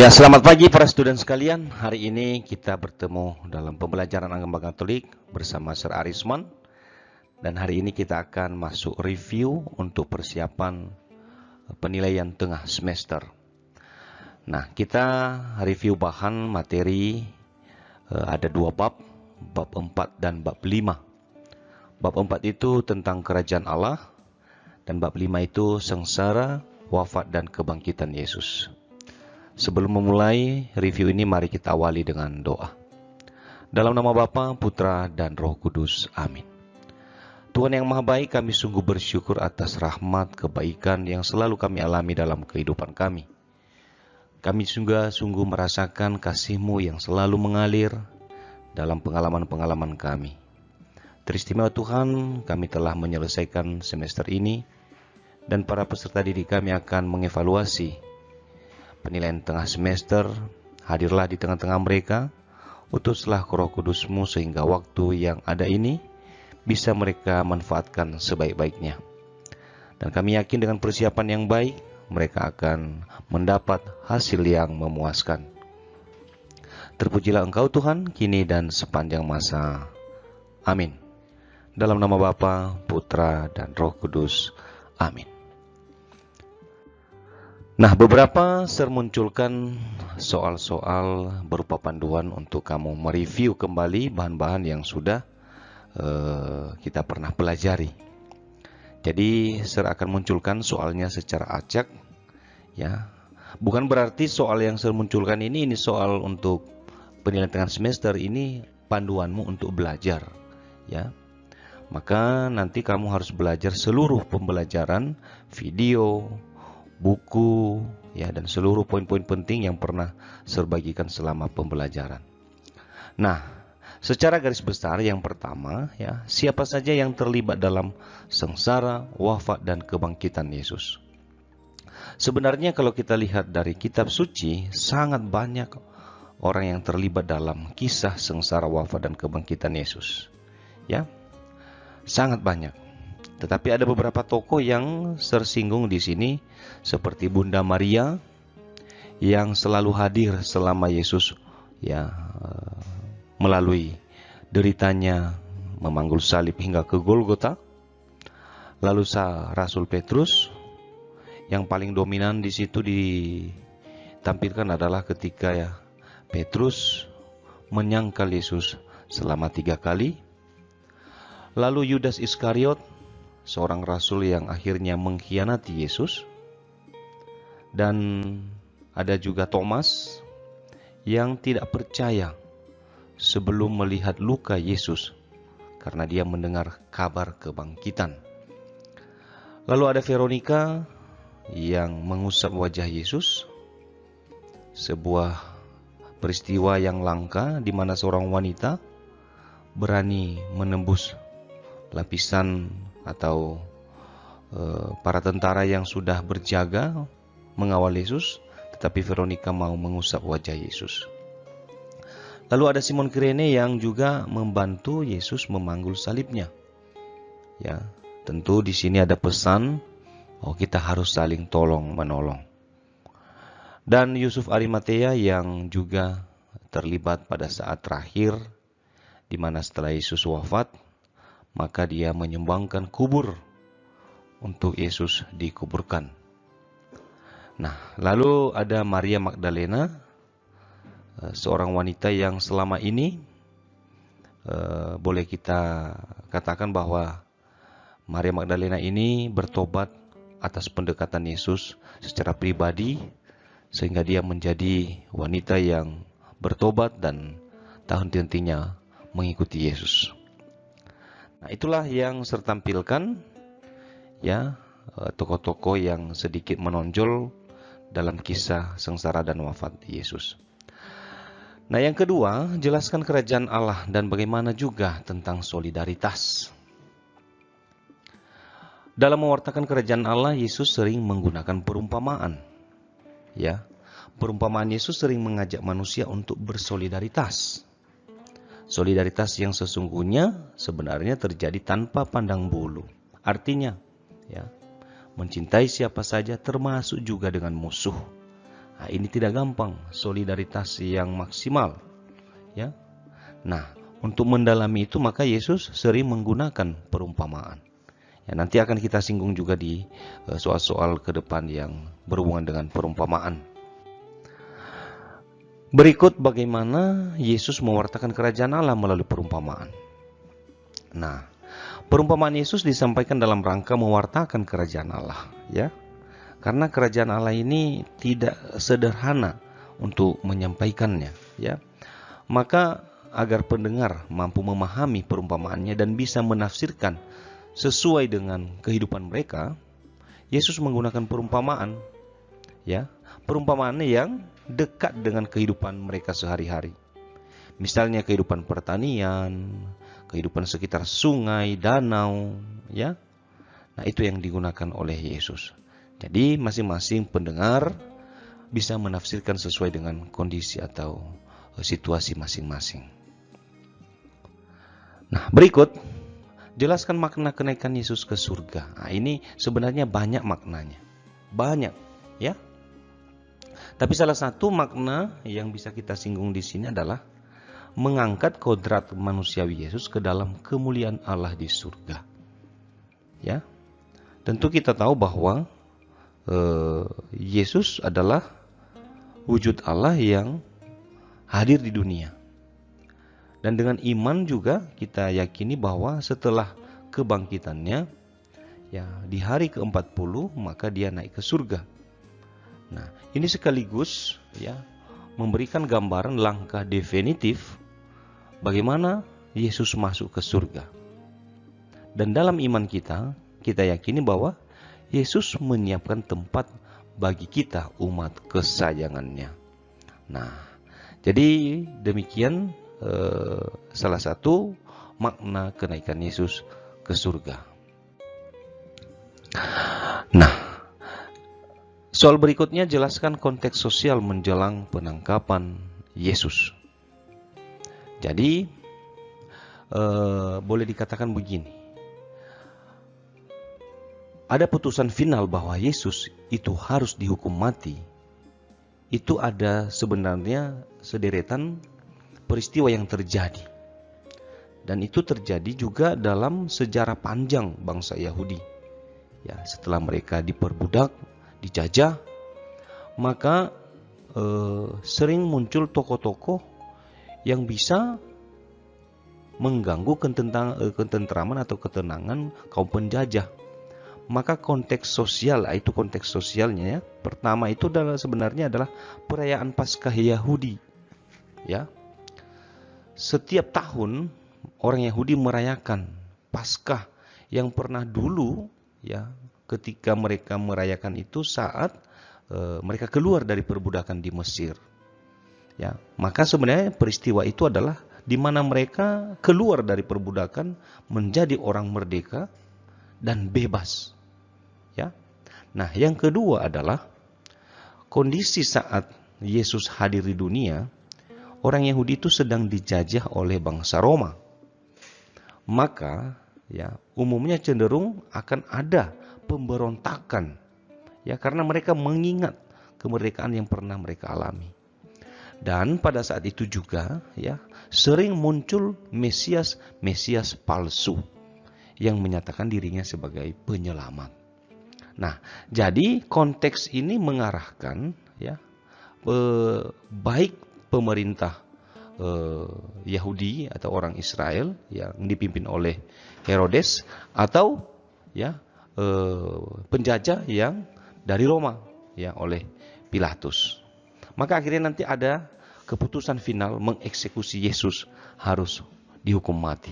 Ya, selamat pagi para student sekalian. Hari ini kita bertemu dalam pembelajaran agama Katolik bersama Sir Arisman. Dan hari ini kita akan masuk review untuk persiapan penilaian tengah semester. Nah, kita review bahan materi ada dua bab 4 dan bab 5. Bab 4 itu tentang kerajaan Allah dan bab 5 itu sengsara, wafat dan kebangkitan Yesus. Sebelum memulai review ini, mari kita awali dengan doa. Dalam nama Bapa, Putra, dan Roh Kudus. Amin. Tuhan yang Maha Baik, kami sungguh bersyukur atas rahmat kebaikan yang selalu kami alami dalam kehidupan kami. Kami sungguh merasakan kasih-Mu yang selalu mengalir dalam pengalaman-pengalaman kami. Teristimewa Tuhan, kami telah menyelesaikan semester ini, dan para peserta didik kami akan mengevaluasi penilaian tengah semester. Hadirlah di tengah-tengah mereka, utuslah Roh Kudus-Mu sehingga waktu yang ada ini bisa mereka manfaatkan sebaik-baiknya. Dan kami yakin dengan persiapan yang baik, mereka akan mendapat hasil yang memuaskan. Terpujilah Engkau Tuhan, kini dan sepanjang masa. Amin. Dalam nama Bapa, Putra, dan Roh Kudus. Amin. Nah, beberapa Sir munculkan soal-soal berupa panduan untuk kamu mereview kembali bahan-bahan yang sudah kita pernah pelajari. Jadi, Sir akan munculkan soalnya secara acak, ya. Bukan berarti soal yang Sir munculkan ini soal untuk penilaian tengah semester, ini panduanmu untuk belajar, ya. Maka nanti kamu harus belajar seluruh pembelajaran, video, buku, ya, dan seluruh poin-poin penting yang pernah Sir bagikan selama pembelajaran. Nah, secara garis besar yang pertama, ya, siapa saja yang terlibat dalam sengsara, wafat, dan kebangkitan Yesus? Sebenarnya kalau kita lihat dari kitab suci, sangat banyak orang yang terlibat dalam kisah sengsara, wafat, dan kebangkitan Yesus. Ya, sangat banyak. Tetapi ada beberapa tokoh yang tersinggung di sini, seperti Bunda Maria yang selalu hadir selama Yesus, ya, melalui deritanya memanggul salib hingga ke Golgota. Lalu Rasul Petrus yang paling dominan di situ ditampilkan adalah ketika, ya, Petrus menyangkal Yesus selama 3 kali. Lalu Yudas Iskariot, seorang rasul yang akhirnya mengkhianati Yesus. Dan ada juga Thomas yang tidak percaya sebelum melihat luka Yesus karena dia mendengar kabar kebangkitan. Lalu ada Veronica yang mengusap wajah Yesus, sebuah peristiwa yang langka di mana seorang wanita berani menembus lapisan atau para tentara yang sudah berjaga mengawal Yesus, tetapi Veronica mau mengusap wajah Yesus. Lalu ada Simon Kirene yang juga membantu Yesus memanggul salibnya. Ya, tentu di sini ada pesan, kita harus saling tolong menolong. Dan Yusuf Arimatea yang juga terlibat pada saat terakhir, di mana setelah Yesus wafat, maka dia menyumbangkan kubur untuk Yesus dikuburkan. Nah, lalu ada Maria Magdalena, seorang wanita yang selama ini boleh kita katakan bahwa Maria Magdalena ini bertobat atas pendekatan Yesus secara pribadi, sehingga dia menjadi wanita yang bertobat dan tak henti-hentinya mengikuti Yesus. Nah, itulah yang saya tampilkan, ya, tokoh-tokoh yang sedikit menonjol dalam kisah sengsara dan wafat Yesus. Nah, yang kedua, jelaskan kerajaan Allah dan bagaimana juga tentang solidaritas. Dalam mewartakan kerajaan Allah, Yesus sering menggunakan perumpamaan. Ya, perumpamaan Yesus sering mengajak manusia untuk bersolidaritas. Solidaritas yang sesungguhnya sebenarnya terjadi tanpa pandang bulu. Artinya, ya, mencintai siapa saja termasuk juga dengan musuh. Nah, ini tidak gampang, solidaritas yang maksimal, ya. Nah, untuk mendalami itu maka Yesus sering menggunakan perumpamaan. Ya, nanti akan kita singgung juga di soal-soal ke depan yang berhubungan dengan perumpamaan. Berikut bagaimana Yesus mewartakan kerajaan Allah melalui perumpamaan. Nah, perumpamaan Yesus disampaikan dalam rangka mewartakan kerajaan Allah, ya. Karena kerajaan Allah ini tidak sederhana untuk menyampaikannya, ya. Maka agar pendengar mampu memahami perumpamaannya dan bisa menafsirkan sesuai dengan kehidupan mereka, Yesus menggunakan perumpamaan, ya. Perumpamaan yang dekat dengan kehidupan mereka sehari-hari. Misalnya kehidupan pertanian, kehidupan sekitar sungai, danau, ya. Nah, itu yang digunakan oleh Yesus. Jadi masing-masing pendengar bisa menafsirkan sesuai dengan kondisi atau situasi masing-masing. Nah, berikut jelaskan makna kenaikan Yesus ke surga. Nah, ini sebenarnya banyak maknanya. Banyak, ya. Tapi salah satu makna yang bisa kita singgung di sini adalah mengangkat kodrat manusiawi Yesus ke dalam kemuliaan Allah di surga. Ya. Tentu kita tahu bahwa Yesus adalah wujud Allah yang hadir di dunia. Dan dengan iman juga kita yakini bahwa setelah kebangkitannya, ya di hari ke-40 maka dia naik ke surga. Nah, ini sekaligus ya memberikan gambaran langkah definitif bagaimana Yesus masuk ke surga. Dan dalam iman kita yakini bahwa Yesus menyiapkan tempat bagi kita umat kesayangannya. Nah, jadi demikian salah satu makna kenaikan Yesus ke surga. Nah, soal berikutnya jelaskan konteks sosial menjelang penangkapan Yesus. Jadi, boleh dikatakan begini. Ada putusan final bahwa Yesus itu harus dihukum mati. Itu ada sebenarnya sederetan peristiwa yang terjadi. Dan itu terjadi juga dalam sejarah panjang bangsa Yahudi. Ya, setelah mereka diperbudak, dijajah, maka sering muncul tokoh-tokoh yang bisa mengganggu ketentraman atau ketenangan kaum penjajah. Maka konteks sosial, itu konteks sosialnya ya. Pertama itu sebenarnya adalah perayaan Paskah Yahudi. Ya. Setiap tahun orang Yahudi merayakan Paskah yang pernah dulu ya ketika mereka merayakan itu saat mereka keluar dari perbudakan di Mesir. Ya, maka sebenarnya peristiwa itu adalah di mana mereka keluar dari perbudakan menjadi orang merdeka dan bebas. Ya. Nah, yang kedua adalah kondisi saat Yesus hadir di dunia, orang Yahudi itu sedang dijajah oleh bangsa Roma. Maka, ya, umumnya cenderung akan ada pemberontakan. Ya, karena mereka mengingat kemerdekaan yang pernah mereka alami. Dan pada saat itu juga, ya, sering muncul Mesias palsu yang menyatakan dirinya sebagai penyelamat. Nah, jadi konteks ini mengarahkan ya baik pemerintah Yahudi atau orang Israel yang dipimpin oleh Herodes atau ya penjajah yang dari Roma ya oleh Pilatus. Maka akhirnya nanti ada keputusan final mengeksekusi Yesus harus dihukum mati.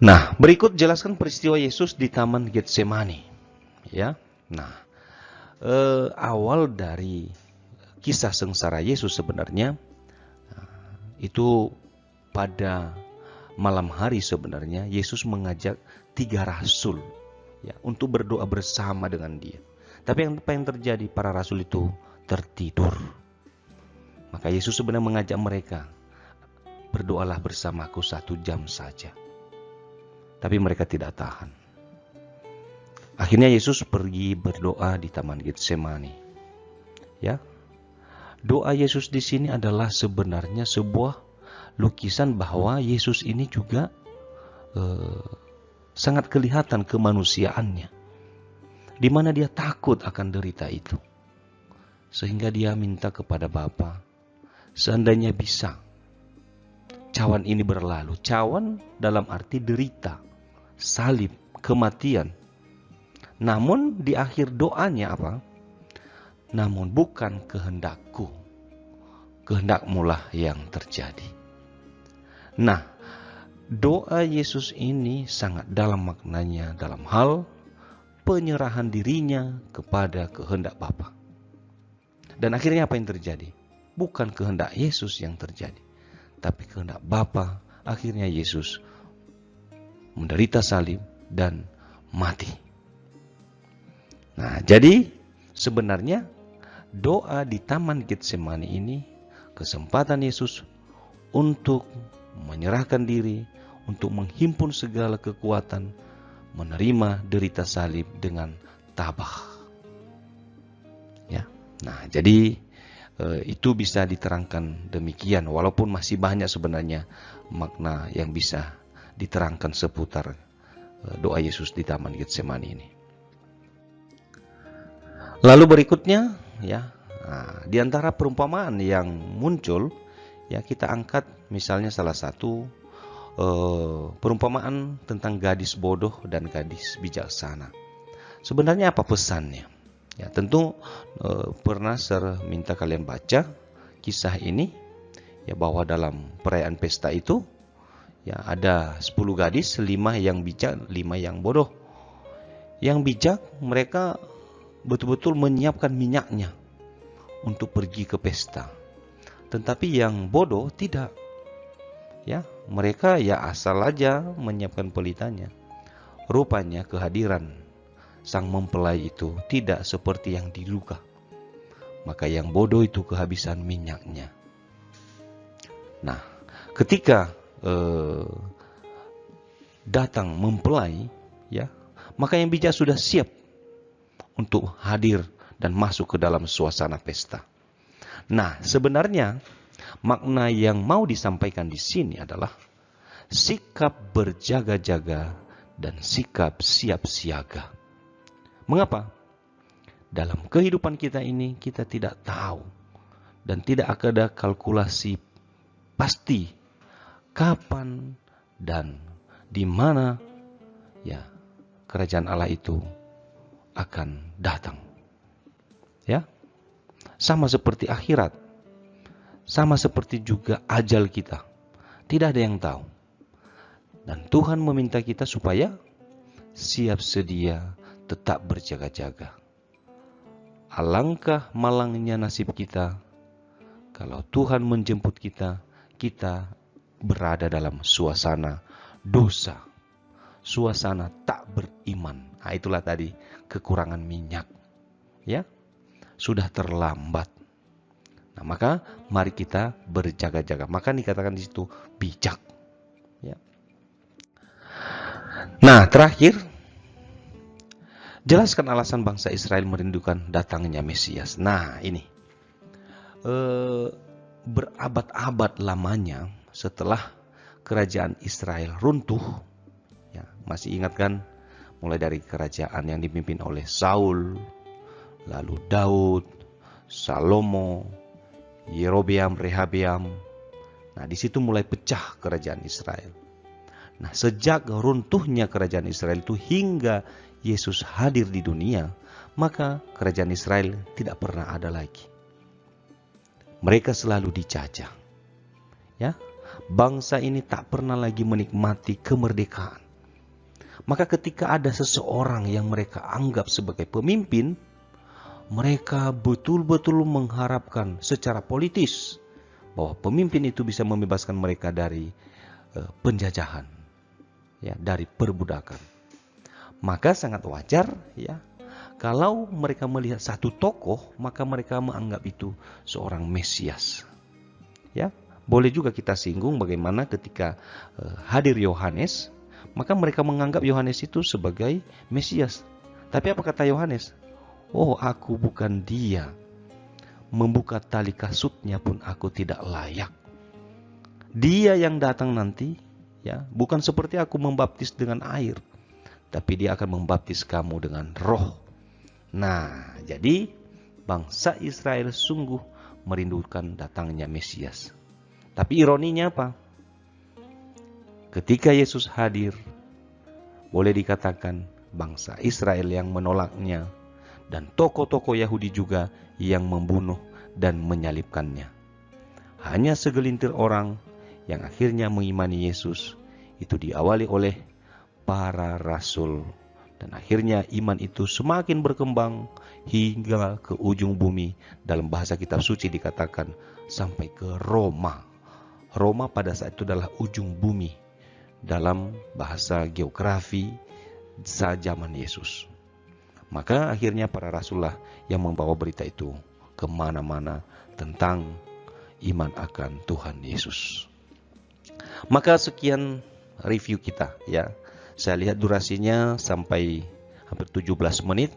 Nah, berikut jelaskan peristiwa Yesus di Taman Getsemani. Ya, nah, awal dari kisah sengsara Yesus sebenarnya itu pada malam hari sebenarnya Yesus mengajak 3 rasul ya untuk berdoa bersama dengan dia. Tapi apa yang terjadi? Para rasul itu tertidur. Maka Yesus sebenarnya mengajak mereka, berdoalah bersamaku 1 jam saja. Tapi mereka tidak tahan. Akhirnya Yesus pergi berdoa di Taman Getsemani. Ya, doa Yesus di sini adalah sebenarnya sebuah lukisan bahwa Yesus ini juga sangat kelihatan kemanusiaannya, di mana dia takut akan derita itu, sehingga dia minta kepada Bapa, seandainya bisa cawan ini berlalu. Cawan dalam arti derita, salib, kematian. Namun di akhir doanya apa? Namun bukan kehendakku, kehendakmulah yang terjadi. Nah, doa Yesus ini sangat dalam maknanya dalam hal penyerahan dirinya kepada kehendak Bapa. Dan akhirnya apa yang terjadi? Bukan kehendak Yesus yang terjadi, tapi kehendak Bapa. Akhirnya Yesus menderita salib dan mati. Nah, jadi sebenarnya doa di Taman Getsemani ini kesempatan Yesus untuk menyerahkan diri, untuk menghimpun segala kekuatan, menerima derita salib dengan tabah. Ya. Nah, jadi itu bisa diterangkan demikian, walaupun masih banyak sebenarnya makna yang bisa diterangkan seputar doa Yesus di Taman Getsemani ini. Lalu berikutnya, ya, di antara perumpamaan yang muncul, ya, kita angkat misalnya salah satu perumpamaan tentang gadis bodoh dan gadis bijaksana. Sebenarnya apa pesannya? Ya, tentu pernah minta kalian baca kisah ini, ya, bahwa dalam perayaan pesta itu, ya, ada 10 gadis, 5 yang bijak, 5 yang bodoh. Yang bijak mereka betul-betul menyiapkan minyaknya untuk pergi ke pesta. Tetapi yang bodoh tidak. Ya, mereka ya asal aja menyiapkan pelitanya. Rupanya kehadiran sang mempelai itu tidak seperti yang diduga. Maka yang bodoh itu kehabisan minyaknya. Nah, ketika datang mempelai, ya, maka yang bijak sudah siap untuk hadir dan masuk ke dalam suasana pesta. Nah, sebenarnya makna yang mau disampaikan di sini adalah sikap berjaga-jaga dan sikap siap siaga. Mengapa? Dalam kehidupan kita ini kita tidak tahu dan tidak ada kalkulasi pasti kapan dan di mana, ya, kerajaan Allah itu akan datang. Ya, sama seperti akhirat, sama seperti juga ajal kita, tidak ada yang tahu. Dan Tuhan meminta kita supaya siap sedia, tetap berjaga-jaga. Alangkah malangnya nasib kita kalau Tuhan menjemput kita, kita berada dalam suasana dosa, suasana tak beriman. Nah, itulah tadi kekurangan minyak, ya, sudah terlambat. Nah, maka mari kita berjaga-jaga. Maka dikatakan di situ bijak, ya. Nah, terakhir, jelaskan alasan bangsa Israel merindukan datangnya Mesias. Nah, ini berabad-abad lamanya setelah kerajaan Israel runtuh, ya, masih ingat kan? Mulai dari kerajaan yang dipimpin oleh Saul, lalu Daud, Salomo, Yerobeam, Rehabeam. Nah, di situ mulai pecah kerajaan Israel. Nah, sejak runtuhnya kerajaan Israel itu hingga Yesus hadir di dunia, maka kerajaan Israel tidak pernah ada lagi. Mereka selalu dijajah. Ya, bangsa ini tak pernah lagi menikmati kemerdekaan. Maka ketika ada seseorang yang mereka anggap sebagai pemimpin, mereka betul-betul mengharapkan secara politis bahwa pemimpin itu bisa membebaskan mereka dari penjajahan, ya, dari perbudakan. Maka sangat wajar, ya, kalau mereka melihat satu tokoh, maka mereka menganggap itu seorang Mesias. Ya, boleh juga kita singgung bagaimana ketika hadir Yohanes, maka mereka menganggap Yohanes itu sebagai Mesias. Tapi apa kata Yohanes? Oh, aku bukan dia. Membuka tali kasutnya pun aku tidak layak. Dia yang datang nanti, ya, bukan seperti aku membaptis dengan air, tapi dia akan membaptis kamu dengan Roh. Nah, jadi bangsa Israel sungguh merindukan datangnya Mesias. Tapi ironinya apa? Ketika Yesus hadir, boleh dikatakan bangsa Israel yang menolaknya, dan tokoh-tokoh Yahudi juga yang membunuh dan menyalibkannya. Hanya segelintir orang yang akhirnya mengimani Yesus, itu diawali oleh para rasul. Dan akhirnya iman itu semakin berkembang hingga ke ujung bumi. Dalam bahasa kitab suci dikatakan sampai ke Roma. Roma pada saat itu adalah ujung bumi dalam bahasa geografi zaman Yesus. Maka akhirnya para rasulullah yang membawa berita itu kemana-mana tentang iman akan Tuhan Yesus. Maka sekian review kita, ya. Saya lihat durasinya sampai hampir 17 menit.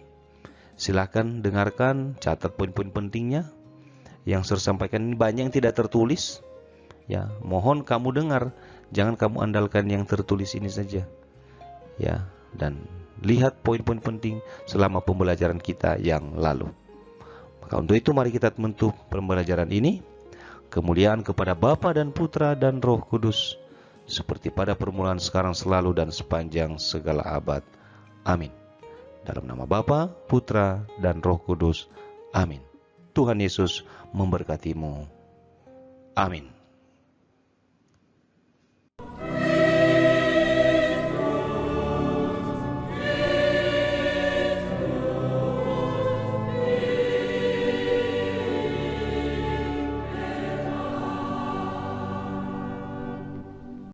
Silakan dengarkan, catat poin-poin pentingnya. Yang saya sampaikan ini banyak yang tidak tertulis. Ya, mohon kamu dengar, jangan kamu andalkan yang tertulis ini saja. Ya, dan lihat poin-poin penting selama pembelajaran kita yang lalu. Maka untuk itu mari kita menutup pembelajaran ini. Kemuliaan kepada Bapa dan Putra dan Roh Kudus, seperti pada permulaan, sekarang, selalu, dan sepanjang segala abad. Amin. Dalam nama Bapa, Putra, dan Roh Kudus. Amin. Tuhan Yesus memberkatimu. Amin.